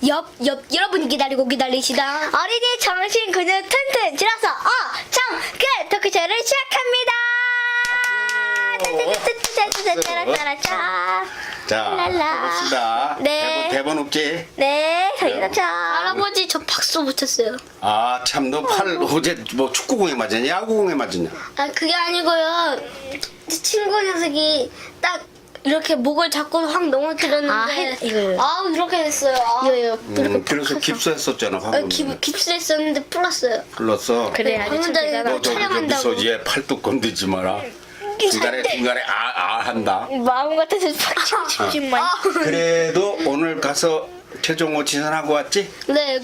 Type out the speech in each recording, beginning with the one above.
여러분이 기다리고 기다리시다 어린이 정신 근육 튼튼 줄여서 그 토크쇼를 시작합니다. 자, 해봅시다. 네. 대본 없지? 네, 저희가 할아버지 저 박수 못 쳤어요. 아, 참, 너 팔 어제 뭐 축구공에 맞았냐? 야구공에 맞았냐? 아 그게 아니고요. 친구 녀석이 딱 이렇게 목을 잡고 확 넘어뜨렸는데 이거요. 이렇게 됐어요. 이거요. 그래서 깁스했었잖아, 방금. 깁스했었는데 풀었어요. 불렀어. 그래, 아주 방금 전에 대단하다. 너 저기 촬영한다고. 여기서 얘 팔뚝 건들지 마라. 중간에 한다. 마음 같아서 팍 치지만. 그래도 오늘 가서 최종 오디션하고 왔지? 네,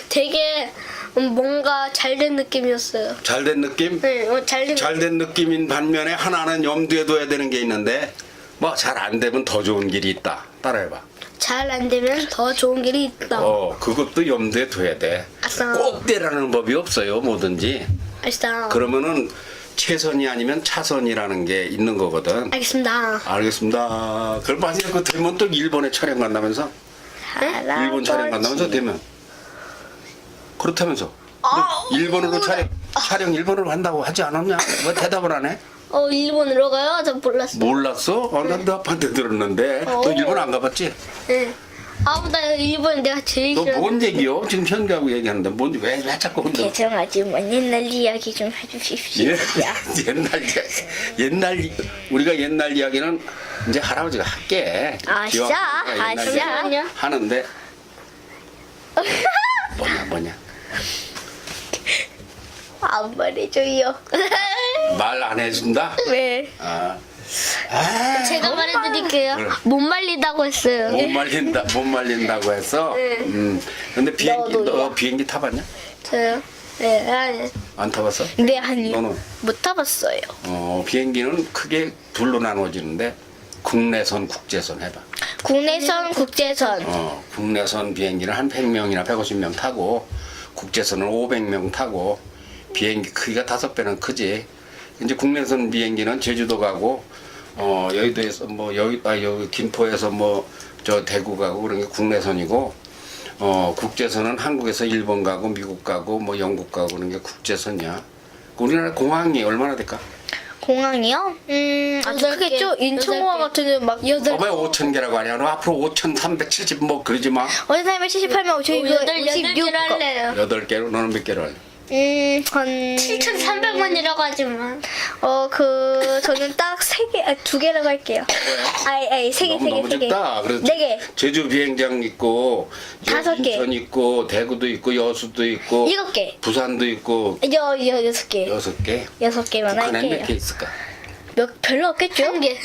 되게 뭔가 잘된 느낌이었어요. 잘된 느낌? 네, 잘된 잘된 느낌인 반면에 하나는 염두에 둬야 되는 게 있는데 뭐 잘 안 되면 더 좋은 길이 있다. 따라해봐. 잘 안 되면 더 좋은 길이 있다. 그것도 염두에 둬야 돼. 아싸. 꼭 되라는 법이 없어요, 뭐든지. 알겠습니다. 그러면은 최선이 아니면 차선이라는 게 있는 거거든. 알겠습니다. 알겠습니다. 그럼 만약에 그 되면 또 일본에 촬영 간다면서? 일본 촬영 간다면서 되면? 그렇다면서? 너 일본으로 촬영 일본으로 간다고 하지 않았냐? 왜 대답을 안 해? 일본으로 가요? 저 몰랐어요. 몰랐어? 난 너한테 들었는데. 너 일본 안 가봤지? 네. 나 일본 내가 제일 너 싫어. 뭔 얘기요? 지금 현가하고 얘기하는데 뭔지 왜 자꾸 혼자 죄송하지만 옛날 이야기 좀 해주십시오. 우리가 옛날 이야기는 이제 할아버지가 할게. 아시죠? 기왕 우리가 옛날 아시죠? 이야기 하는데 뭐냐 안 말해줘요. 말 안 해준다? 왜? 제가 말해드릴게요. 그래. 못 말리다고 했어요. 못 말린다고 했어. 근데 너 비행기 타봤냐? 저요? 네, 아니. 안 타봤어? 네, 아니 너는? 못 타봤어요. 비행기는 크게 둘로 나눠지는데 국내선, 국제선 해봐. 국내선, 국제선. 국내선 비행기는 한 100명이나 150명 타고 국제선은 500명 타고 비행기 크기가 5배는 크지. 이제 국내선 비행기는 제주도 가고 여의도에서 여기 김포에서 저 대구 가고 그런 게 국내선이고 국제선은 한국에서 일본 가고 미국 가고 영국 가고 그런 게 국제선이야. 우리나라 공항이 얼마나 될까? 공항이요? 아주 8개, 크겠죠? 인천공항 8개. 같은 데는 막 왜 5,000개라고 하냐? 너 앞으로 5,370 그러지 마. 어제 살면 78명, 저희 이거 8개를 56거. 할래요. 8개로 너는 몇 개로 할래? 한 7,300원이라고 하지만. 저는 딱 3개, 2개라고 할게요. 아니, 3개, 너무 3개. 적다. 그래서 4개. 제주 비행장 있고 5개. 인천 있고 대구도 있고 여수도 있고 7개. 부산도 있고 6개. 6개. 6개만 북한에는 몇 개 할게요. 있을까? 별로 없겠죠? 한 개.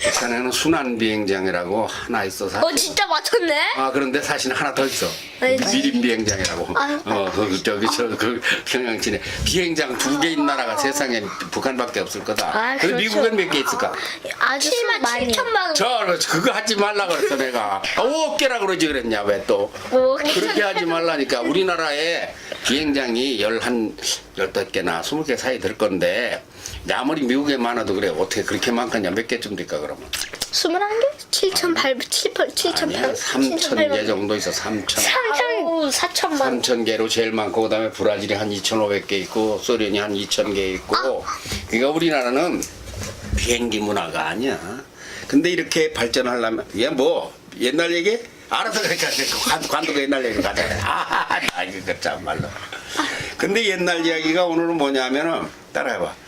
북한에는 순환 비행장이라고 하나 있어. 진짜 맞췄네? 그런데 사실 하나 더 있어. 알지. 미림 비행장이라고. 그 평양진에 비행장 2개 있는 나라가 세상에 북한밖에 없을 거다. 근데 그렇죠. 미국엔 몇 개 있을까? 아주 77,000만 원. 그거 하지 말라 그랬어 내가. 5개라 그러지 그랬냐 왜 또? 그렇게 하지 말라니까. 우리나라에 비행장이 15개나 20개 사이 될 건데 아무리 미국에 많아도 그래. 어떻게 그렇게 많겠냐? 몇 개쯤 될까 그러면? 21개? 7,800, 3,000개 정도 있어. 4천만. 3,000개로 제일 많고 그다음에 브라질이 한 2,500개 있고 소련이 한 2,000개 있고. 그러니까 우리나라는 비행기 문화가 아니야. 근데 이렇게 발전하려면 얘 옛날 얘기? 알아서 그러니까 관두고 옛날 얘기 가자. 이거 참말로. 근데 옛날 이야기가 오늘은 뭐냐면은 따라해봐.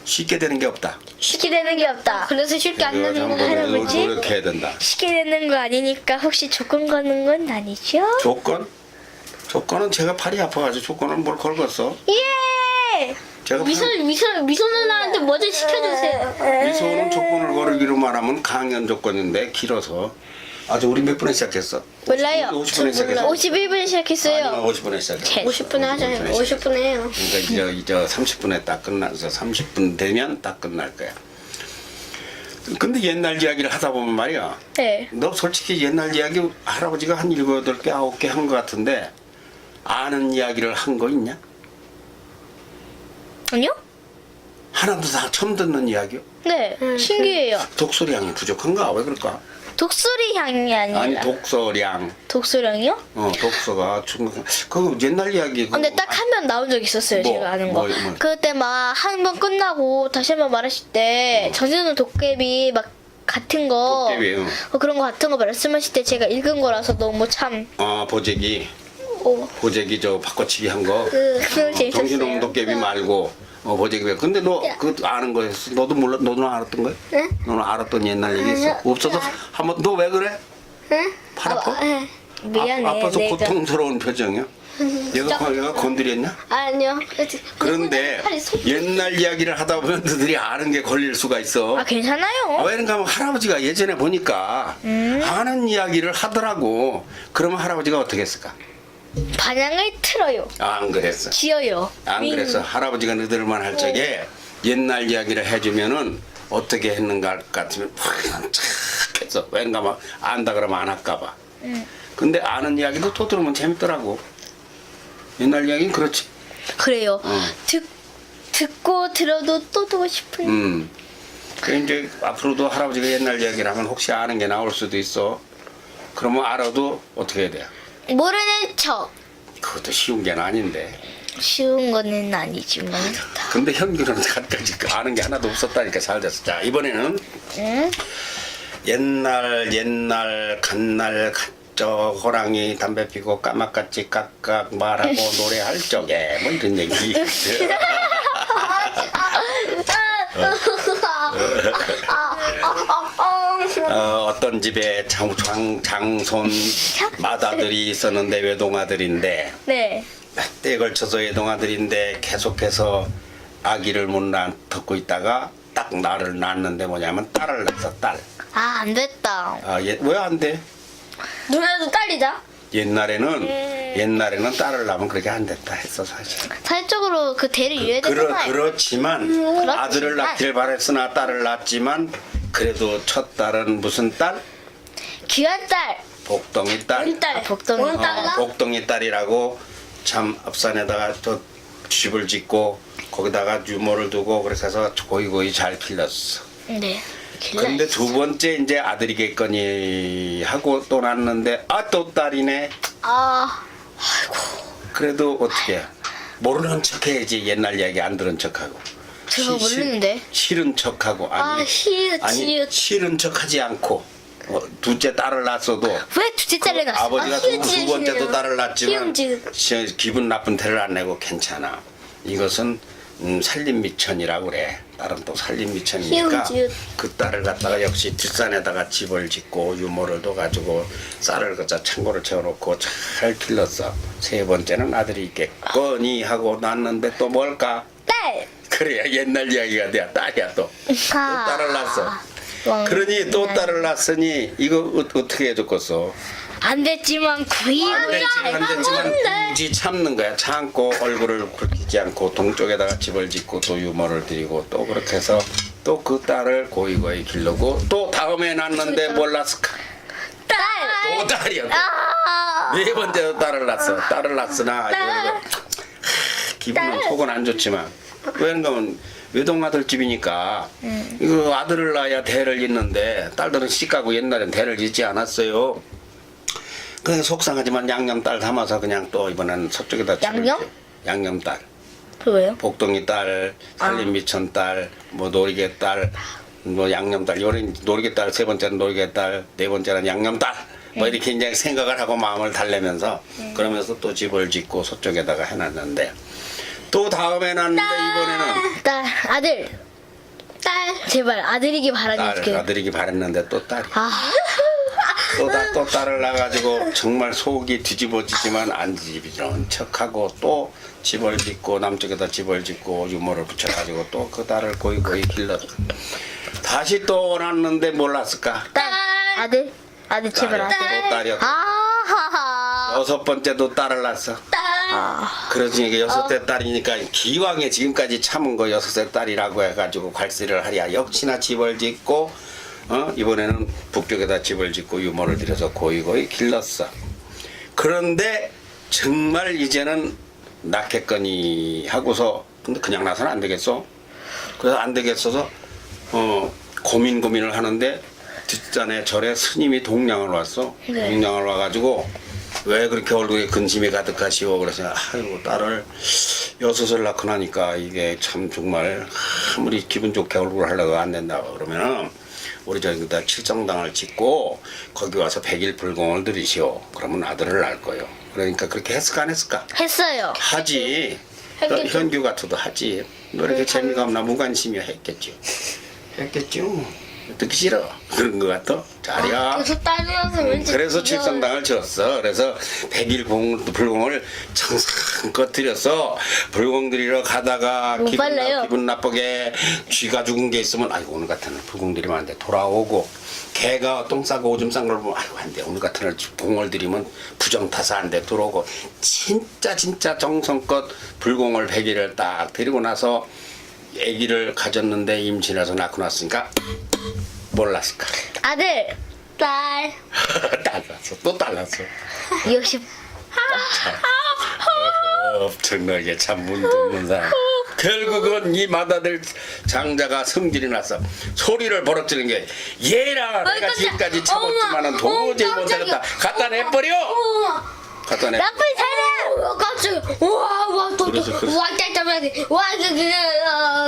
쉽게 되는 게 없다. 쉽게 되는 게 없다. 그래서 쉽게 안 되는 거 할아버지? 노력해야 된다. 쉽게 되는 거 아니니까 혹시 조건 거는 건 아니죠? 조건? 조건은 제가 팔이 아파가지고 조건은 뭘 걸었어? 예! 제가 미소 누나한테 뭐 좀 시켜주세요. 미소는 조건을 거르기로 말하면 강연 조건인데 길어서 우리 몇 분에 시작했어? 몰라요. 50분에 시작했어? 51분 시작했어요. 아니면 50분에 시작했어? 50분에 하자요. 50분에 해요. 그러니까 이제 30분에 딱 끝나서 30분 되면 딱 끝날 거야. 근데 옛날 이야기를 하다 보면 말이야. 네. 너 솔직히 옛날 이야기 할아버지가 한 7, 8개, 9개 한 것 같은데 아는 이야기를 한 거 있냐? 아니요? 하나도 다 처음 듣는 이야기요? 네. 신기해요. 독소량이 부족한가? 왜 그럴까? 독수리 향이 아니라. 아니 독서량. 독수량이요? 독서가 중국 그 옛날 이야기. 근데 딱 한 번 나온 적 있었어요. 뭐, 제가 아는 거. 뭐. 그때 막 한 번 끝나고 다시 한 번 말하실 때 전세는 도깨비 막 같은 거. 도깨비, 응. 그런 거 같은 거 말씀하실 때 제가 읽은 거라서 너무 참. 보재기 오. 보재기 저 바꿔치기 한 거. 그거 재밌었어요. 정신없는 도깨비 말고 보재기. 근데 너 그 아는 거였어? 너도 몰라? 너는 알았던 거야? 응? 너는 알았던 옛날 얘기 있어? 없어서 한번 너 왜 그래? 응? 팔 아파? 네. 미안해. 아파서 내가. 고통스러운 표정이야? 얘가 건드렸냐? 아니요. 그런데 팔이 속. 옛날 이야기를 하다 보면 너들이 아는 게 걸릴 수가 있어. 아 괜찮아요. 왜 그런가 하면 할아버지가 예전에 보니까 아는 이야기를 하더라고. 그러면 할아버지가 어떻게 했을까? 반향을 틀어요. 안 그랬어. 지어요. 안 그랬어. 할아버지가 너들만 할 적에 옛날 이야기를 해주면은 어떻게 했는가 같으면 착 했어. 왠가 막 안다 그러면 안 할까 봐. 근데 아는 이야기도 또 들으면 재밌더라고. 옛날 이야기는 그렇지. 그래요. 듣고 들어도 또 듣고 싶은. 그 이제 앞으로도 할아버지가 옛날 이야기를 하면 혹시 아는 게 나올 수도 있어. 그러면 알아도 어떻게 해야 돼? 모르는 척. 그것도 쉬운 게 아닌데. 쉬운 거는 아니지만. 근데 현규는 갖가지 아는 게 하나도 없었다니까 잘 됐어. 자 이번에는 응? 옛날 갓날 저 호랑이 담배 피고 까맣같이 깍깍 말하고 노래할 적에 뭐 이런 얘기. 어떤 집에 장손 맏아들이 있었는데 외동아들인데 네. 때에 걸쳐서 외동아들인데 계속해서 아기를 못 낳고 있다가 딱 나를 낳았는데 뭐냐면 딸을 낳았어. 딸. 아, 안 됐다. 왜 안 돼? 누나도 딸이다. 옛날에는 딸을 낳으면 그렇게 안 됐다 했어 사실. 사회적으로 그 대를 이어야 되잖아요. 그렇지만 아들을 낳기를 바랬으나 딸을 낳았지만 그래도 첫 딸은 무슨 딸? 귀한 딸. 복덩이 딸. 딸. 복덩이. 오늘 딸라? 복덩이 딸이라고 참 앞산에다가 또 집을 짓고 거기다가 유모를 두고 그렇게 해서 고이고이 잘 길렀어. 네. 근데 두 번째 이제 아들이겠거니 하고 또 낳았는데 또 딸이네. 아, 그래도 어떻게 모르는 척해야지. 옛날 이야기 안 들은 척하고. 제가 모르는데. 싫은 척하고 아, 히읗, 아니 지읒. 싫은 척하지 않고 둘째 딸을 낳았어도 왜 둘째 딸을 낳았어? 아버지가 아, 두 히읗, 번째도 지읒이네요. 딸을 낳았지만 히읗, 기분 나쁜 태를 안 내고 괜찮아. 이것은 살림미천이라고 그래. 딸은 또 살림미천이니까 히읗, 그 딸을 갖다가 역시 뒷산에다가 집을 짓고 유모를 둬가지고 쌀을 갖다 창고를 채워놓고 잘 길렀어. 세 번째는 아들이 있겠거니 하고 낳았는데 또 뭘까? 딸. 그래야 옛날 이야기가 돼야 딸이야 또. 또 딸을 낳았어. 그러니 또 딸을 낳았으니 이거 어떻게 해줬겠어? 안 됐지만 구이구이 안 됐지만 굳이 참는 거야. 참고 얼굴을 붉히지 않고 동쪽에다가 집을 짓고 또 유모를 드리고 또 그렇게 해서 또 그 딸을 고이고이 기르고 또 다음에 낳았는데 뭘 낳았을까? 딸. 또 딸이야. 아. 네 번째도 딸을 낳았어. 딸을 낳았으나 이거 기분은 속은 안 좋지만 왜냐면 하면 외동아들 집이니까 이거 아들을 낳아야 대를 잇는데 딸들은 시집가고 옛날엔 대를 잇지 않았어요. 그냥 속상하지만 양념딸 담아서 그냥 또 이번엔 서쪽에다 집을 양념? 짓- 양념딸, 그 왜요? 복덩이 딸, 살림미천 딸, 뭐 노리개 딸, 뭐 양념딸. 요런 노리개 딸 세 번째는 노리개 딸, 네 번째는 양념딸. 뭐 이렇게 이제 생각을 하고 마음을 달래면서 그러면서 또 집을 짓고 서쪽에다가 해놨는데 또 다음에 낳는데 이번에는 딸. 아들. 딸. 제발 아들이기 바라니. 아들이기 바랬는데 또 딸이. 아. 또 딸을 낳아가지고 정말 속이 뒤집어지지만 안 뒤집어지는 척하고 또 집을 짓고 남쪽에다 집을 짓고 유모를 붙여가지고 또 그 딸을 고이고이 길렀다. 다시 또 낳았는데 뭘 낳았을까? 딸. 아들. 아들 제발 아들. 또 딸이었다. 아하하. 여섯 번째도 딸을 낳았어. 그러지 이게 여섯째 딸이니까 기왕에 지금까지 참은 거 여섯째 딸이라고 해가지고 괄세를 하랴. 역시나 집을 짓고 이번에는 북쪽에다 집을 짓고 유모를 들여서 고이고이 길렀어. 그런데 정말 이제는 낳겠거니 하고서 근데 그냥 낳아서는 안 되겠어. 그래서 안 되겠어서 고민을 하는데 뒷산에 절에 스님이 동량을 왔어. 네. 동량을 와가지고 왜 그렇게 얼굴에 근심이 가득하시오? 그래서 아이고 딸을 6을 낳고 나니까 이게 참 정말 아무리 기분 좋게 얼굴을 하려고 안 된다 그러면은 우리 저기다 칠성당을 짓고 거기 와서 100일 불공을 들이시오. 그러면 아들을 낳을 거예요. 그러니까 그렇게 했을까 안 했을까? 했어요. 하지. 했겠죠. 현규 같아도 하지. 너 이렇게 재미가 없나 무관심이야 했겠죠. 했겠죠. 듣기 싫어. 그런 거 같아. 잘이야. 계속 딸이어서 왠지 그래서 귀여워요. 칠성당을 지었어. 그래서 100일 불공을 정성껏 들여서 불공 들이러 가다가 못 발라요. 기분 나쁘게 쥐가 죽은 게 있으면 아이고 오늘 같은 날 불공 들이면 안 돼. 돌아오고 개가 똥 싸고 오줌 싼 걸 보면 아이고 안 돼. 오늘 같은 날 봉을 들이면 부정 타서 안 돼. 들어오고 진짜 정성껏 불공을 100일을 딱 들이고 나서 아기를 가졌는데 임신해서 낳고 났으니까 뭘 낳았을까? 아들. 딸. 딸 낳았어. 또 딸 낳았어. 역시 엄청나게 참 문득문 사람. 결국은 이 맏아들 장자가 성질이 났어. 소리를 버럭지는 게 얘라 내가 깜짝이야. 지금까지 참았지만은 어머, 도저히 어머, 못하겠다. 갖다 내버려. 갖다 내. 나쁜 사람. 깜짝이야. 그래서 그- 와, 짤짤하게. 와,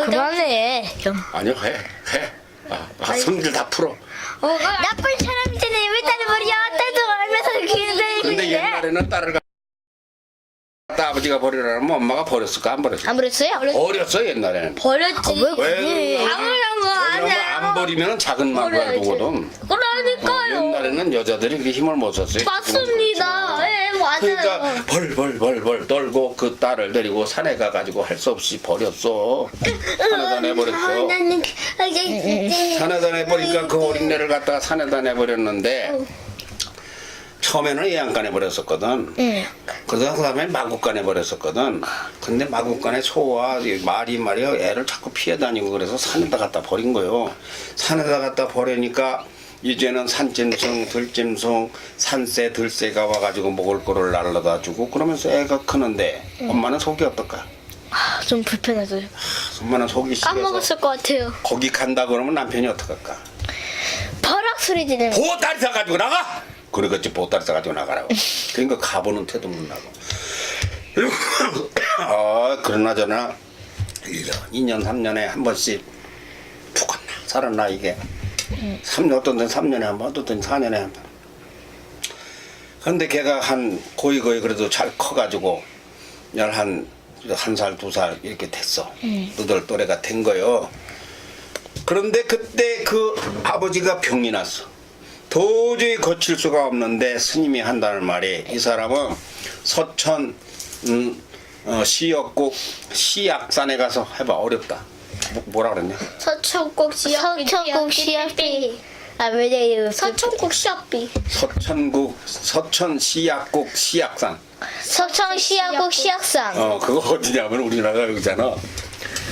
그만해. 아니요 해. 성질 다 풀어. 나쁜 사람이잖아요. 왜 딸을 버려? 딸도 알면서 근데 기는데. 옛날에는 딸을 갖다 아버지가 버리라면 엄마가 버렸을까 안 버렸을까? 안 버렸어요? 버렸어 옛날에는. 버렸지. 왜? 아무런 거 왜냐면 아니야. 안 버리면 작은 말을 보거든. 그러니까요. 옛날에는 여자들이 그렇게 힘을 못 썼어요. 맞습니다. 예, 맞아요. 그러니까 벌벌 떨고 그 딸을 데리고 산에 가가지고 할 수 없이 버렸어. 산에다 내버렸어. 나는 산에다 내버리니까 그 어린애를 갖다가 산에다 내버렸는데 처음에는 애양간에 버렸었거든. 그러다 그 다음에 마구간에 버렸었거든. 근데 마구간에 소와 말이 말이야 애를 자꾸 피해 다니고 그래서 산에다 갖다 버린 거요. 산에다 갖다 버리니까 이제는 산짐승, 들짐승, 산새, 들새가 와가지고 먹을 거를 날라다 주고 그러면서 애가 크는데 엄마는 속이 어떨까? 좀 불편해서요. 엄마는 속이 싫어서 까먹었을 것 같아요. 거기 간다 그러면 남편이 어떡할까? 버럭 소리 지르면. 보따리 사가지고 나가! 그러겠지 보따리 사가지고 나가라고. 그러니까 가보는 태도 못 나고. 그러나저나 1년, 2년, 3년에 한 번씩 죽었나 살았나 이게 3년 어떤 데는 3년에 한 번 어떤 데는 4년에 한 번. 근데 걔가 한 거의 그래도 잘 커가지고 한 살, 2살 이렇게 됐어. 너들 또래가 된 거요. 그런데 그때 그 아버지가 병이 났어. 도저히 고칠 수가 없는데 스님이 한다는 말이 이 사람은 서천 시역국 시약산에 가서 해봐. 어렵다. 뭐라 그랬냐? 서천국 시합비. 서천국 시합비. 왜 서천국 시합비. 서천 시약국 시약산. 서천 시야국 시약산. 그거 어디냐면 우리나라가 여기잖아.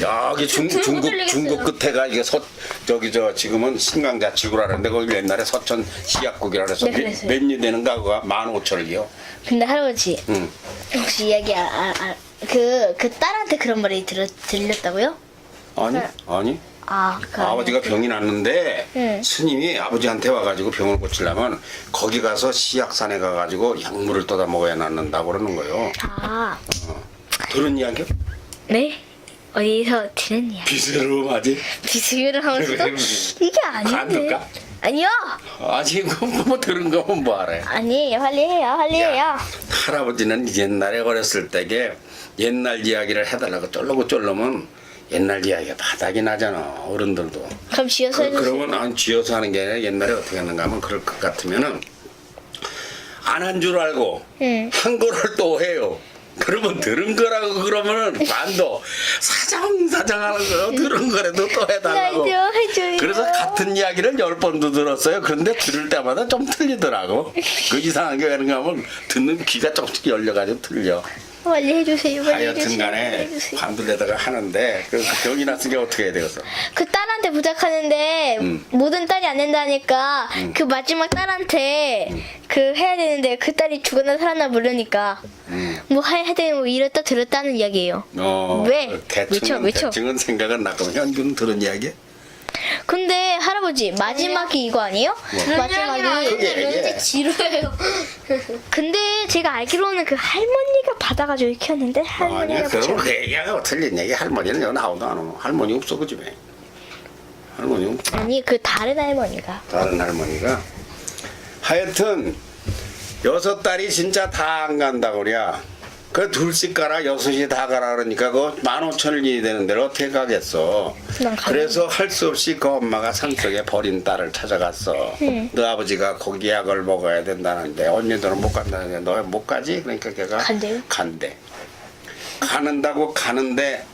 여기 중국 끝에가 이게 저기 지금은 신강자 지구라는데 거기 옛날에 서천 시약국이라 그래서 네, 그랬어요. 몇 년 되는 가구가 15,000원이요. 근데 할아버지 응. 혹시 이야기 그 딸한테 그런 말이 들렸다고요? 아니. 그 아버지가 병이 났는데 응. 스님이 아버지한테 와가지고 병을 고치려면 거기 가서 시약산에 가가지고 약물을 떠다 먹어야 낫는다고 그러는 거예요. 들은 이야기요? 네? 어디서 들은 이야기? 비스름하지? 비스기를 하면서 그래, 이게 안 아닌데. 들까? 아니요. 아니 뭐 들은 거면 뭐 알아요. 아니에요. 빨리 해요. 할아버지는 옛날에 어렸을 때게 옛날 이야기를 해달라고 쫄르면 옛날 이야기가 바닥이 나잖아. 어른들도. 그럼 지어서 해주세요. 그러면 안 쥐어서 하는 게 아니라 옛날에 어떻게 했는가 하면 그럴 것 같으면은 안 한 줄 알고 응. 한 거를 또 해요. 그러면 들은 거라고 그러면은 반도 사정하는 거 들은 거라도 또 해달라고. 나 해줘요. 그래서 같은 이야기를 10번도 들었어요. 그런데 들을 때마다 좀 틀리더라고. 그 이상한 게 왜는가 하면 듣는 귀가 조금씩 열려가지고 틀려. 빨리 해주세요. 빨리 하여튼 해주세요. 간에 해주세요. 반들에다가 하는데 그 병이 났으니까 어떻게 해야 되겠어. 그 딸한테 부탁하는데 모든 딸이 안 된다니까 그 마지막 딸한테 그 해야 되는데 그 딸이 죽었나 살았나 모르니까 뭐 해야 되는 뭐 이랬다 들었다는 이야기예요. 왜? 대충은 생각은 나고 현규는 들은 이야기? 근데 할아버지 마지막이 이거 아니에요? 마지막이. 그게 왠지 지루해요. 근데 제가 알기로는 그 할머니가 받아가지고 키웠는데 아니야, 할머니가 그럼 그 얘기하고 틀린 얘기. 할머니는 여기 나오도 안 오고. 할머니 없어, 그 집에. 할머니 없어. 아니 그 다른 할머니가. 다른 할머니가. 하여튼, 6딸이 진짜 다 안 간다고 그래. 그 둘씩 가라, 6이 다 가라 그러니까 그 15,000원이 되는 데를 어떻게 가겠어. 난 가겠네. 그래서 할 수 없이 그 엄마가 산속에 버린 딸을 찾아갔어. 너 아버지가 거기 약을 먹어야 된다는데 언니들은 못 간다는데 너 못 가지? 그러니까 걔가 간대요? 간대. 가는다고 가는데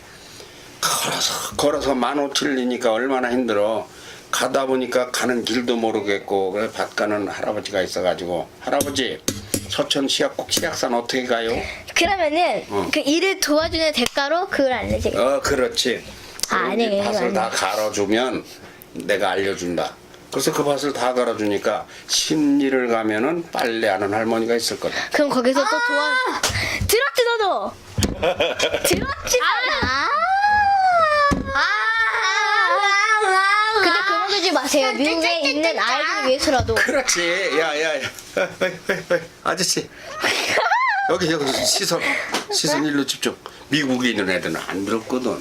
걸어서 15,000원이니까 얼마나 힘들어. 가다 보니까 가는 길도 모르겠고 그래 밭 가는 할아버지가 있어가지고 할아버지 서천 시약국 시약산 어떻게 가요? 그러면은 그 일을 도와주는 대가로 그걸 알려줘요. 그렇지. 아니, 밭을 아니. 다 갈아주면 내가 알려준다. 그래서 그 밭을 다 갈아주니까 심리를 가면은 빨래하는 할머니가 있을 거다. 그럼 거기서 또 들었지 너도? 들었지 근데 그만 두지 마세요. 미국에 있는 아이들 위해서라도. 그렇지. 야야야. 아저씨. 여기 시선 일로 집중. 미국에 있는 애들은 안 들었거든.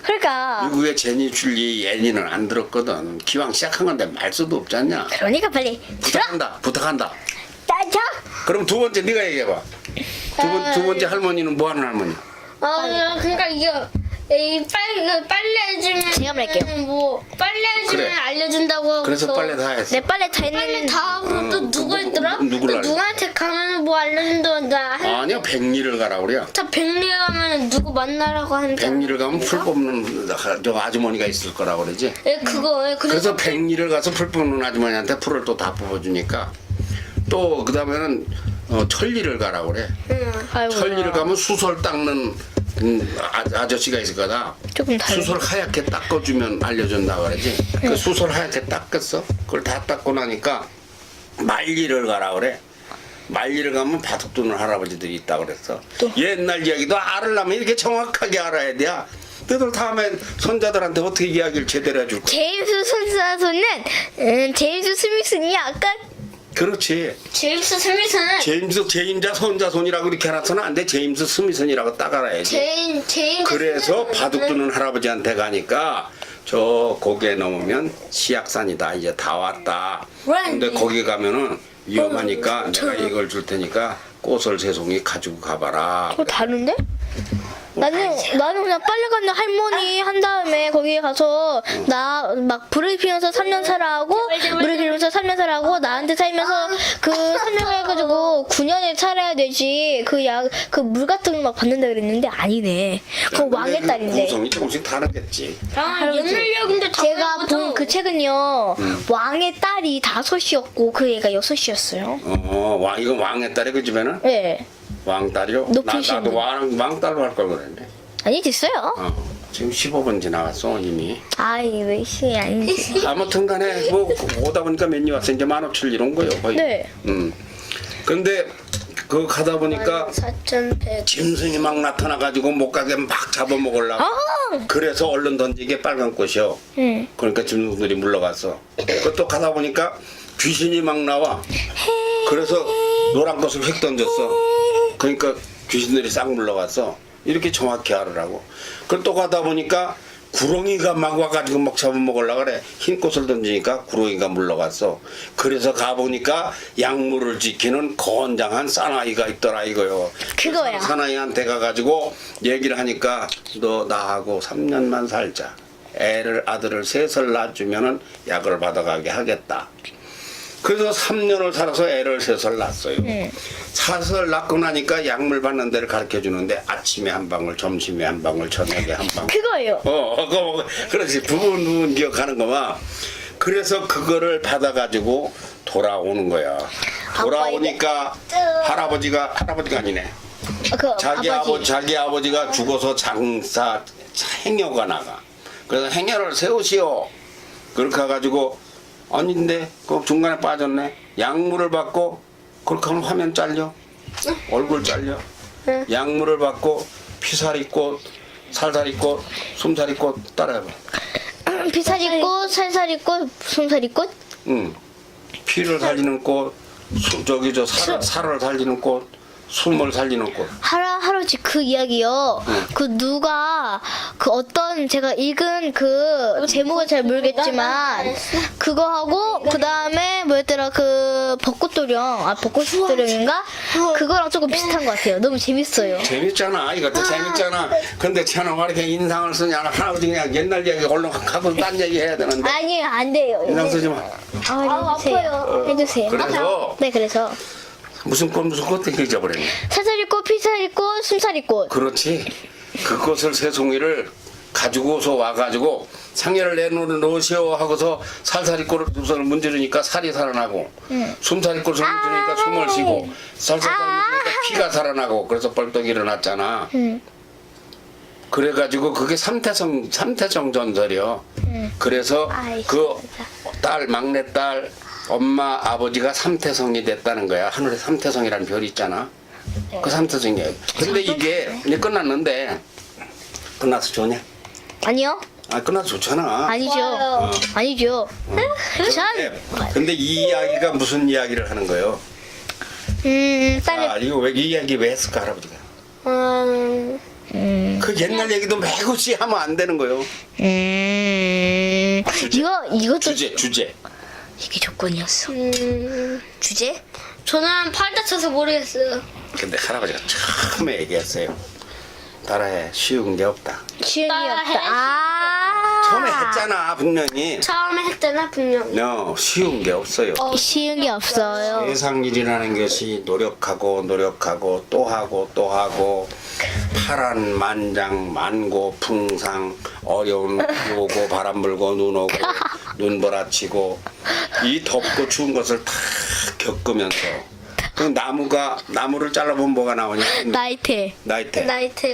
그러니까 미국의 제니 줄리 애니는 안 들었거든. 기왕 시작한 건데 말 수도 없지 않냐? 그러니까 빨리 들어. 부탁한다. 따자. 그럼 두 번째 네가 얘기해봐. 두 번째 할머니는 뭐 하는 할머니? 그러니까 이거 이 빨래 해주면 제가 한번 할게요. 뭐 빨래 해주면 그래. 알려준다고. 그래서 빨래 다 했어. 내 빨래 다 빨래 했는데 다 하고 또 누구 있더라? 누구를 알려? 누구한테 가면 뭐 알려준다. 아니야, 백리를 가라 그래. 자 백리 가면 누구 만나라고 한다. 백리를 가면 풀 뽑는 저 아주머니가 있을 거라 그러지. 예 그거 예, 그래서 백리를 가서 풀 뽑는 아주머니한테 풀을 또 다 뽑아주니까 또 그다음에는 천리를 가라 그래. 아이고, 천리를 가면 수설 닦는 아저씨가 있을 거다. 조금 달라. 수설 하얗게 닦아주면 알려준다 그러지. 그 수설 하얗게 닦았어. 그걸 다 닦고 나니까 말리를 가라 그래. 말리를 가면 바둑 두는 할아버지들이 있다 그랬어. 옛날 이야기도 알으려면 이렇게 정확하게 알아야 돼. 너들 다음에 손자들한테 어떻게 이야기를 제대로 해줄 거야? 제임스 손자손은 제임스 스미스니 아까 그렇지. 제임스 스미스는 제임자 손자손이라고 이렇게 해놔서는 안 돼. 제임스 스미슨이라고 딱 알아야지. 제임스 그래서 바둑 두는 할아버지한테 가니까 저 고개 넘으면 시약산이다. 이제 다 왔다. 근데 거기 가면은 위험하니까 내가 이걸 줄 테니까 꽃을 세 송이 가지고 가봐라. 그거 다른데? 나는 그냥 빨래 갖는 할머니 한 다음에 거기에 가서 나 막 불을 피우면서 3년 살아하고 물을 기르면서 3년 살아하고 나한테 살면서 그 3년 해가지고 9년을 살아야 되지 그 물 같은 거 막 받는다 그랬는데 아니네. 그거 왕의 딸인데. 구성이 조금씩 다르겠지. 옛날력인데 제가 본 그 책은요 왕의 딸이 5이었고 그 애가 6이었어요. 이건 왕의 딸이 그 집에는? 네. 왕딸이요? 높으신 나도 분. 왕딸로 할 걸 그랬는데. 아니 됐어요. 지금 15번 지나갔어 이미. 아이 왜 시이 아니지. 아무튼 간에 뭐 오다 보니까 몇 년 왔어. 이제 15,000원 온 거예요 거의. 네. 근데 그 가다 보니까 4,100 짐승이 막 나타나가지고 못 가게 막 잡아먹으려고. 그래서 얼른 던지게 빨간 꽃이요. 그러니까 짐승들이 물러갔어. 그또 가다 보니까 귀신이 막 나와. 그래서 노란 꽃을 휙 던졌어. 그러니까 귀신들이 싹 물러갔어. 이렇게 정확히 알으라고. 그걸 또 가다 보니까 구렁이가 막 와가지고 막 잡아먹으려고 그래. 흰 꽃을 던지니까 구렁이가 물러갔어. 그래서 가보니까 약물을 지키는 건장한 사나이가 있더라 이거요. 그거야. 그 사나이한테 가가지고 얘기를 하니까 너 나하고 3년만 살자. 아들을 3살 낳아주면은 약을 받아가게 하겠다. 그래서 3년을 살아서 애를 3살 낳았어요. 4살 낳고 나니까 약물 받는 데를 가르쳐 주는데 아침에 한 방울, 점심에 한 방울, 저녁에 한 방울. 그거예요. 그렇지. 부분 기억하는 거만. 그래서 그거를 받아가지고 돌아오는 거야. 돌아오니까 할아버지가 아니네. 그 자기 아버지가 죽어서 장사 행여가 나가. 그래서 행여를 세우시오. 그렇게 해가지고 아닌데 그 중간에 빠졌네. 약물을 받고 그렇게 하면 화면 잘려. 얼굴 잘려. 약물을 받고 피사리꽃, 살사리꽃, 숨사리꽃 따라해봐. 피살이꽃, 살살이꽃, 숨살이꽃? 응. 피를 살리는 꽃, 저기 살을 살리는 꽃, 숨을 살리는 꽃. 할아버지 그 이야기요. 그 누가 그 어떤 제가 읽은 그 제목은 잘 모르겠지만 그거 하고 그 다음에 뭐였더라 그 벚꽃도령 벚꽃도령인가 그거랑 조금 비슷한 것 같아요. 너무 재밌어요. 재밌잖아. 이것도 재밌잖아. 근데 쟤는 왜 이렇게 인상을 쓰냐? 할아버지 그냥 옛날 얘기 얼른 가서 딴 얘기 해야 되는데. 아니 안 돼요. 인상 쓰지 마. 해주세요. 해주세요. 그래서 네 그래서 무슨 꽃 이렇게 잊어버렸네. 살살이꽃, 피살이꽃, 숨살이꽃. 그렇지. 그 꽃을 세 송이를 가지고서 와가지고 상해를 내놓으시오 하고서 살살이 꽃을 두 손을 문지르니까 살이 살아나고 숨살이 꽃을 문지르니까 숨을 쉬고 살살살 문지르니까 피가 살아나고 그래서 벌떡 일어났잖아. 그래가지고 그게 삼태성 전설이요. 그래서 그 딸 막내딸 엄마 아버지가 삼태성이 됐다는 거야. 하늘에 삼태성이라는 별이 있잖아. 그 삼태성이야. 근데 이게 이제 끝났는데 끝나서 좋냐? 아니요. 아 끝나서 좋잖아. 아니죠. 아니죠. 근데 이 이야기가 무슨 이야기를 하는 거예요? 딸이 아 이거 왜 이 이야기 왜 했을까 할아버지가? 그 옛날 얘기도 매구씨 하면 안 되는 거예요. 이것도 주제. 이게 조건이었어. 주제? 저는 팔 다쳐서 모르겠어요. 근데 할아버지가 처음에 얘기했어요. 따라해 쉬운 게 없다. 쉬운 게 따라해. 없다. 처음에 했잖아 분명히. 처음에 했잖아 분명히. 쉬운 게 없어요. 쉬운 게 없어요. 세상 일이라는 것이 노력하고 또 하고 파란만장 만고풍상 어려운 비 오고 바람 불고 눈 오고 눈보라치고 이 덥고 추운 것을 다 겪으면서 그 나무를 잘라보면 뭐가 나오냐? 나이테. 나이테에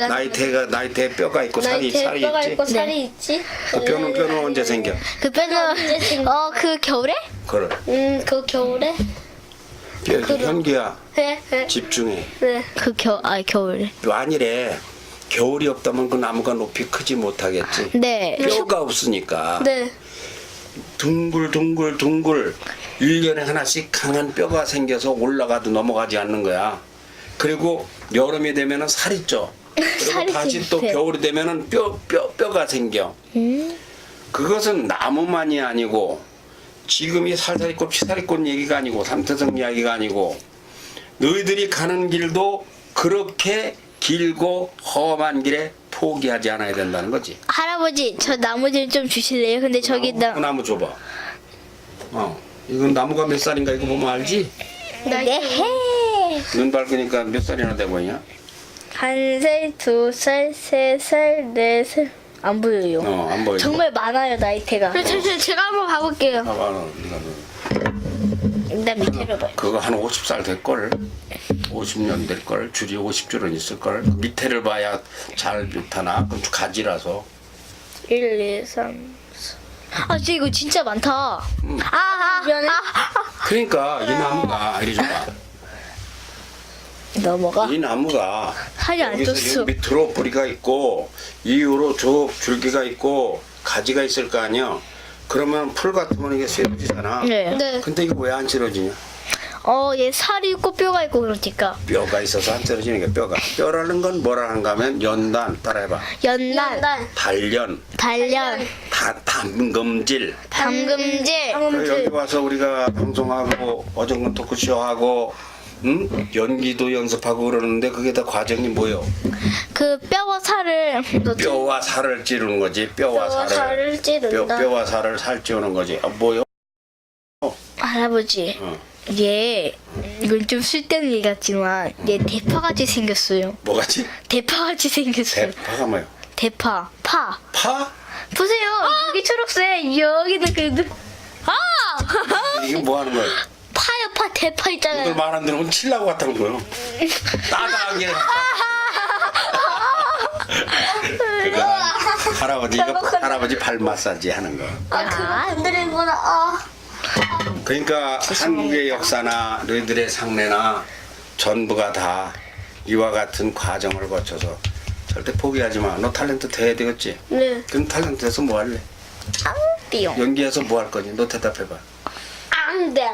뼈가 있고 살이 뼈가 있지. 있고 살이 있지. 그 뼈는 언제 생겨? 그 뼈는 그 겨울에? 그래. 그 겨울에. 현기야 네. 집중해. 네. 겨울에. 만일에 겨울이 없다면 그 나무가 높이 크지 못하겠지. 네. 뼈가 없으니까 네. 둥글 1년에 하나씩 강한 뼈가 생겨서 올라가도 넘어가지 않는 거야. 그리고 여름이 되면은 살이 쪄. 그리고 살이 다시 또 찌네. 겨울이 되면은 뼈가 생겨. 그것은 나무만이 아니고 지금이 살살이꽃 피살이꽃 얘기가 아니고 삼태성 이야기가 아니고 너희들이 가는 길도 그렇게 길고 험한 길에 포기하지 않아야 된다는 거지. 할아버지 저 나무 좀 주실래요? 근데 저기 그 나무 줘봐. 이건 나무가 몇 살인가 이거 보면 알지? 네. 눈 밝으니까 몇 살이나 돼 보이냐? 1살, 2살, 3살, 4살 안 보여요. 안 보여. 정말 많아요 나이테가. 제가 한번 봐볼게요. 봐봐, 네가 일단 밑으로 봐요. 그거 한 50살 될걸? 50년 될걸? 줄이 50줄은 있을걸? 밑에를 봐야 잘 나타나. 그럼 가지라서. 1, 2, 3, 4. 진짜 이거 진짜 많다. 미안해. 그러니까 이 나무가 이리 줘봐. 넘어가. 이 나무가 살이 안 여기서 쪘어. 여기 밑으로 뿌리가 있고 이후로 쭉 줄기가 있고 가지가 있을 거 아니야. 그러면 풀 같으면 이게 쓰러지잖아. 네. 네. 근데 이거 왜 안 쓰러지냐? 얘 살이 있고 뼈가 있고 그러니까. 뼈가 있어서 안 쓰러지는 게 뼈가. 뼈라는 건 뭐라는가 하면 연단 따라해봐. 연날, 단련, 단련, 담금질. 담금질. 여기 와서 우리가 방송하고 어정건 토크쇼하고 연기도 연습하고 그러는데 그게 다 과정이 뭐요? 그 뼈와 살을 뼈와 살을 찌르는 거지. 뼈와 살을 찌른다. 뼈와 살을 살찌우는 거지. 뭐요? 할아버지. 얘 이건 좀 쓸데없는 얘기 같지만 얘 대파같이 생겼어요. 뭐가지? 대파같이 생겼어요. 대파가 뭐요? 대파, 파. 파? 보세요. 여기 초록색, 여기도 그래도. 이게 뭐 하는 거예요? 파요, 파, 대파 오늘 있잖아요. 말 안 들으면 칠라고 같다는 거예요. 따다하게. 그거 할아버지 발 마사지 하는 거. 그거 건드리구나. 그러니까 한국의 역사나 너희들의 상례나 전부가 다 이와 같은 과정을 거쳐서 절대 포기하지 마. 너 탤런트 돼야 되겠지? 네. 그럼 탤런트 돼서 뭐 할래? 띠용. 연기해서 뭐 할 거니? 너 대답해봐. 안 돼.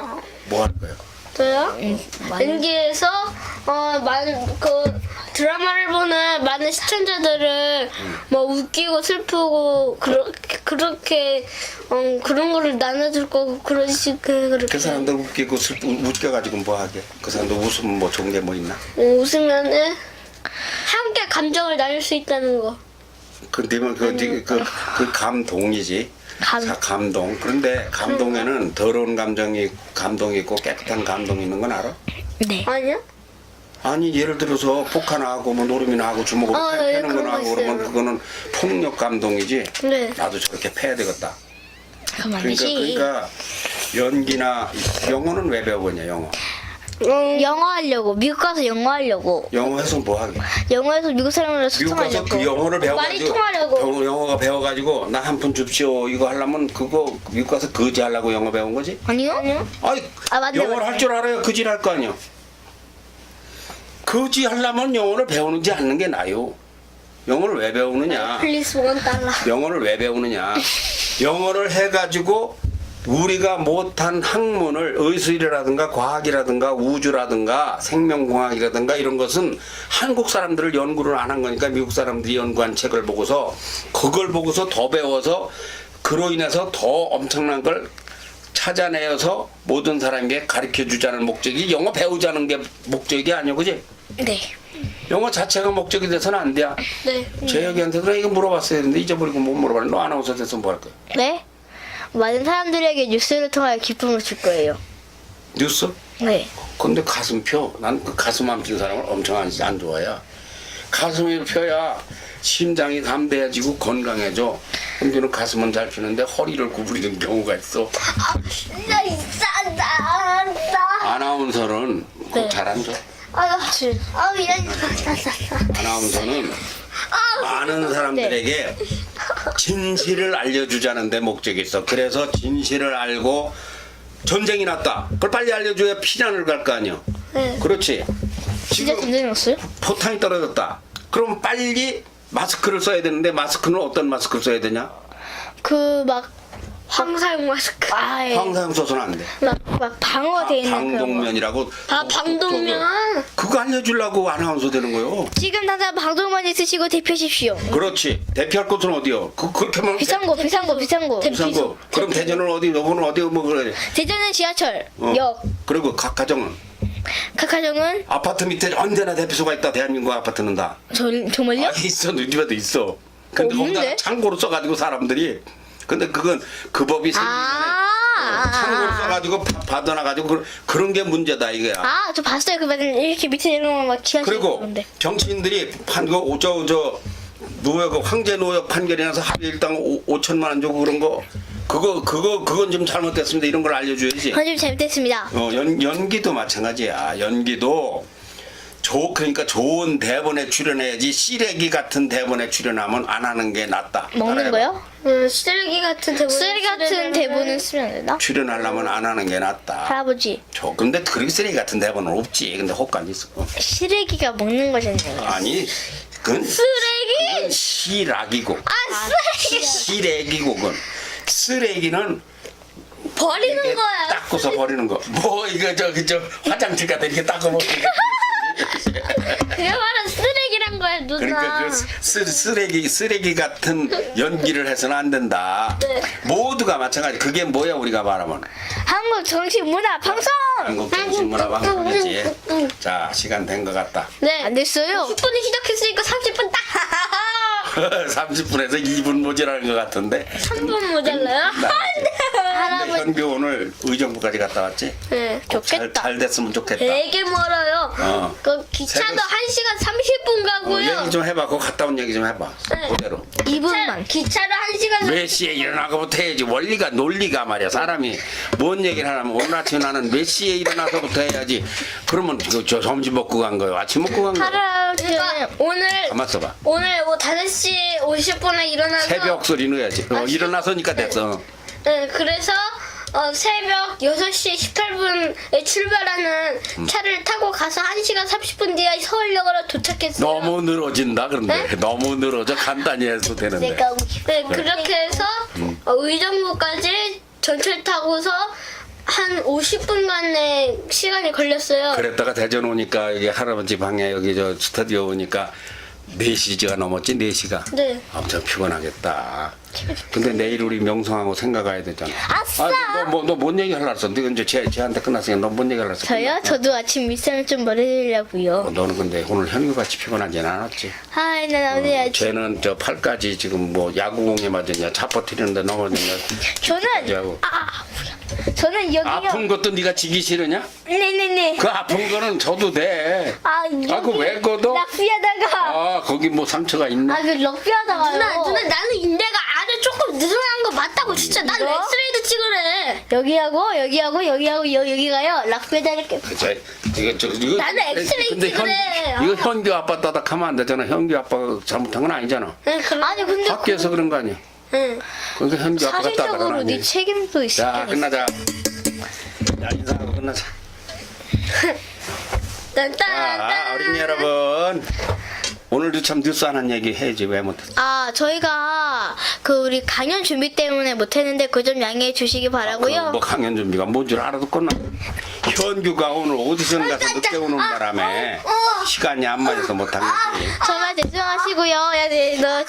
뭐 할 거야? 저요? 많이- 연기에서 많은 그 드라마를 보는 많은 시청자들을 뭐 웃기고 슬프고 그렇게 그런 거를 나눠줄 거고 그렇게 그 사람들 웃기고 웃겨가지고 뭐 하게? 그 사람들 웃으면 뭐 좋은 게 뭐 있나? 웃으면은 함께 감정을 나눌 수 있다는 거. 근데면 그 감동이지. 감동. 그런데 감동에는 더러운 감동이 있고 깨끗한 감동이 있는 건 알아? 네. 아니야? 아니 예를 들어서 폭하나 하고 뭐 노름이나 하고 주먹으로 네, 패는 그런 거나 거 하고 그러면 있어요. 그거는 폭력 감동이지. 네. 나도 저렇게 패야 되겠다. 그럼 안 되지. 그러니까 연기나 영어는 왜 배우냐 영어. 영어 하려고 미국 가서 영어 하려고 영어 해서 뭐 하게? 영어에서 미국 사람들과 미국 가서 소통하려고. 그 영어를 많이 배워가지고 통하려고. 영어가 배워가지고 나 한 푼 줍시오 이거 하려면 그거 미국 가서 거지 하려고 영어 배운 거지? 아니요? 아니 맞네, 영어를 맞네. 할 줄 알아야 거지를 할 거 아니야. 거지 하려면 영어를 배우는지 않는 게 나요. 영어를 왜 배우느냐? 플리스 $1. 영어를 왜 배우느냐? 영어를 해가지고 우리가 못한 학문을 의술이라든가 과학이라든가 우주라든가 생명공학이라든가 이런 것은 한국 사람들을 연구를 안 한 거니까 미국 사람들이 연구한 책을 보고서 그걸 보고서 더 배워서 그로 인해서 더 엄청난 걸 찾아내어서 모든 사람에게 가르쳐 주자는 목적이 영어 배우자는 게 목적이 아니야, 그지? 네. 영어 자체가 목적이 돼서는 안 돼. 네. 재혁이한테도 나 이거 물어봤어야 했는데 잊어버리고 못 물어봤네. 너 아나운서 돼서 뭐 할 거야? 네? 많은 사람들에게 뉴스를 통하여 기쁨을 줄 거예요. 뉴스? 네. 근데 가슴 펴. 난 그 가슴 안 핀 사람을 엄청 안 좋아해. 가슴이 펴야 심장이 담대해지고 건강해져. 근데는 가슴은 잘 피는데 허리를 구부리는 경우가 있어. 아나운서는 네. 잘 안 줘. 미안. 아나운서는 많은 사람들에게 진실을 알려주자는 데 목적이 있어. 그래서 진실을 알고 전쟁이 났다. 그걸 빨리 알려줘야 피난을 갈 거 아니야. 네. 그렇지. 진짜 지금 전쟁이었어요? 포탄이 떨어졌다. 그럼 빨리 마스크를 써야 되는데 마스크는 어떤 마스크를 써야 되냐? 그 막 황사용 마스크. 황사용 써서는 안 돼. 막 방어돼 있는 그런 거. 방독면이라고. 방독면. 그거 알려주려고 아나운서 되는 거요. 지금 당장 방독면 있으시고 대표십시오. 그렇지. 대피할 곳은 어디요? 그렇게 하면 비싼 거. 비싼 거. 그럼 대전은 어디? 너는 어디? 뭐 그래? 대전은 지하철, 어. 역. 그리고 각 가정은 각 가정은 아파트 밑에 언제나 대피소가 있다. 대한민국 아파트는 다. 정말요? 있어. 우리 집에도 있어. 근데 없는데? 거기다가 창고로 써가지고 사람들이. 근데 그건 그 법이 생기기 전에 창고로 써가지고 받아놔가지고 그런 게 문제다 이거야. 저 봤어요. 그 이렇게 밑에 내려오면 막 지하철 그리고 그런데. 정치인들이 저 노역 황제 노역 판결이 나서 하루 일당 5천만 원 주고 그런 거 그건 좀 잘못됐습니다. 이런 걸 알려줘야지. 좀 잘못됐습니다. 연기도 마찬가지야. 연기도 그러니까 좋은 대본에 출연해야지 쓰레기 같은 대본에 출연하면 안 하는 게 낫다. 먹는 따라해봐. 거요? 쓰레기 같은 대본. 쓰레기 같은 대본은 쓰면 안 되나? 출연하려면 안 하는 게 낫다. 할아버지, 근데 그렇게 쓰레기 같은 대본은 없지. 근데 혹간 있어. 쓰레기가 먹는 거잖아요. 아니, 그건 그건 시락이고. 쓰레기. 시래기고 그건. 쓰레기는 버리는 이렇게 거야. 닦고서 버리는 거. 뭐 이거 저 화장실 가다 이렇게 닦아버리는 거. 그게 바로 쓰레기란 거야, 누나. 그러니까 그 쓰레기 같은 연기를 해서는 안 된다. 네. 모두가 마찬가지. 그게 뭐야 우리가 말하면 한국 정신문화방송. 한국 정신문화 방송이지. 자 시간 된 것 같다. 네. 안 됐어요. 10분이 시작했으니까 30분 딱. 30분에서 2분 모자라는 것 같은데. 3분 모자라요? 근데 현규 오늘 의정부까지 갔다 왔지? 네. 좋겠다. 잘 됐으면 좋겠다. 되게 멀어요. 어. 그 기차도 새벽- 1시간 30분 가고요. 얘기 좀 해봐. 그거 갔다 온 얘기 좀 해봐. 네. 그대로. 2분만. 기차로 1시간 몇 시에 일어나고부터 해야지. 원리가 논리가 말이야. 사람이 뭔 얘기를 하냐면 오늘 아침에 나는 몇 시에 일어나서부터 해야지. 그러면 저 점심 먹고 간 거예요. 아침 먹고 간 거예요. 그러니까 오늘 가만 있어봐. 오늘 뭐 5시 50분에 일어나서 새벽 소리 넣어야지. 일어나서니까 됐어. 네, 그래서 새벽 6시 18분에 출발하는 차를 타고 가서 1시간 30분 뒤에 서울역으로 도착했어요. 너무 늘어진다 그런데. 네? 너무 늘어져. 간단히 해도 되는데. 네, 그렇게 해서 의정부까지 전철 타고서 한 50분간의 시간이 걸렸어요. 그랬다가 대전 오니까 여기 할아버지 방에 여기 저 스타디오 오니까 4시가 넘었지 4시가. 네. 엄청 피곤하겠다. 근데 내일 우리 명성하고 생각 가야 되잖아. 아싸! 너 뭔 얘기 하려고 했어? 너 이제 쟤한테 끝났으니까 너 뭔 얘기 하려고 했어? 저요? 저도 아침 일상을 좀 말해드리려고요. 너는 근데 오늘 현규같이 피곤하진 않았지? 아이, 난 오늘 아침. 쟤는 저 팔까지 지금 뭐 야구공에 맞았냐 차퍼뜨리는데 넘어졌냐 저는, 하고. 저는 여기요. 아픈 것도 네가 지기 싫으냐? 네네네. 그 아픈 거는 져도 돼. 여기 왜 걷어? 락비하다가. 아 거기 뭐 상처가 있네. 그 럭비하다가요. 누나 나는 인대가 아주 조금 느슨한 거 맞다고 진짜 난 뭐? 엑스레이도 찍으래. 여기가요. 락비하다 이렇게. 이거 나는 엑스레이 근데 찍으래. 이거 현규 아빠 따닥하면 안 되잖아. 현규 아빠가 잘못한 건 아니잖아. 응, 그럼. 아니, 근데. 학교에서 그런 거 아니야. 응. 그러니까 현규 아빠가 따닥하면 사실적으로 안 네 돼. 책임도 있어. 자 끝나자. 야 인사하고 끝나자. 딴딴딴. 어린이 여러분 오늘도 참 뉴스 하나 얘기 해야지 왜 못했어? 저희가 우리 강연 준비 때문에 못했는데 그 점 양해해 주시기 바라고요. 뭐 강연 준비가 뭔 줄 알아도 껐나? 현규가 오늘 오디션 가서 늦게 오는 바람에 시간이 안 맞아서 못한 거지. 정말 죄송하시고요. 야, 너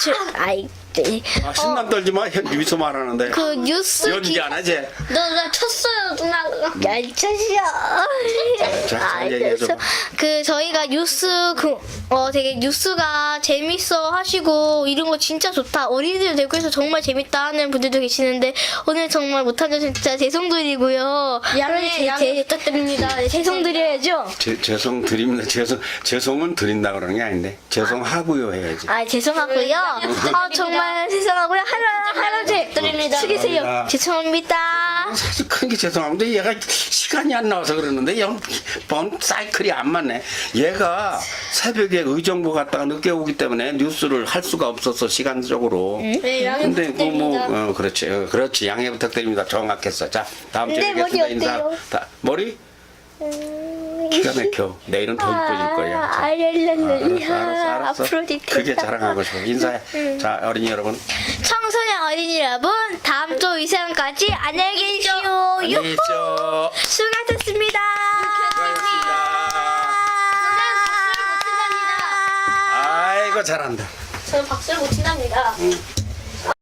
네. 신남 떨지 마. 현규 미소 말하는데. 그 뉴스 연기 안 하지? 나 쳤어요 누나가. 야, 이 자식아. 자, 얘기해줘. 저희가 뉴스 되게 뉴스가 재밌어 하시고 이런 거 진짜 좋다. 어린이들 댓글에서 정말 재밌다 하는 분들도 계시는데 오늘 정말 못한 점 진짜 죄송드리고요. 양해 부탁드립니다. 죄송드려야죠. 죄송 드립니다. 죄송은 드린다 그러는 게 아닌데. 죄송하고요 해야지. 죄송하고요. 정말 죄송하고요. 할아버지 드립니다. 숙이세요. 감사합니다. 죄송합니다. 사실 큰 게 죄송한데 얘가 시간이 안 나와서 그러는데 번 사이클이 안 맞네. 얘가 새벽에 의정부 갔다가 늦게 오기 때문에 뉴스를 할 수가 없었어 시간적으로. 네, 양해 근데 부탁드립니다. 그렇지 양해 부탁드립니다. 정확했어. 자 다음 주에 근데 머리 뵙겠습니다. 인사. 어때요? 머리 기가 막혀. 내일은 더 이뻐질 거야. 자, 알았어. 앞으로 크게 자랑하고 싶어. 인사해. 자 어린이 여러분. 청소년 어린이 여러분, 다음 주 이 시간까지 안녕히 계십시오. 안녕히 계십시오. 수고하셨습니다. 아이고 잘한다. 저는 박수를 못 친답니다.